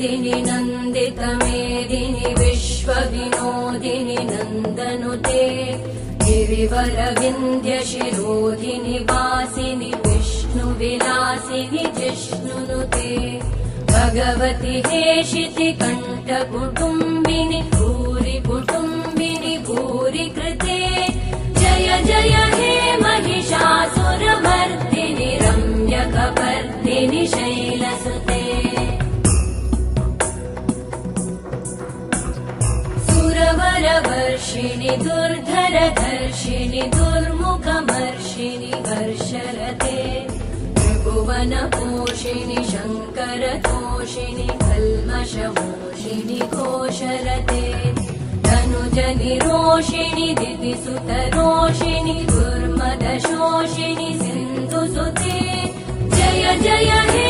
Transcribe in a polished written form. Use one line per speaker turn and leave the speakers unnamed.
मेदिनि नन्दितमेदिनि विश्वविनोदिनि नन्दनुते गिरिवरविन्ध्यशिरोधिनि वासिनि विष्णुविलासिनि जिष्णुनुते भगवति हेशिति कण्ठकुटुम्बिनि भूरि कुटुम्बिनि भूरि कृते जय जय हे महिषासुरमर्दिनि रम्यकपर्दिनि शैलसुते सुरवरवर्षिणि दुर्धरधर्षिणि दुर्मुखमर्षिणि हर्षरते त्रिभुवनपोषिणि शङ्करतोषिणि कल्मषमोषिणि घोषरते धनुजनिरोषिणि दितिसुतरोषिणि दुर्मदशोषिणि सिन्धुसुते जय जय हे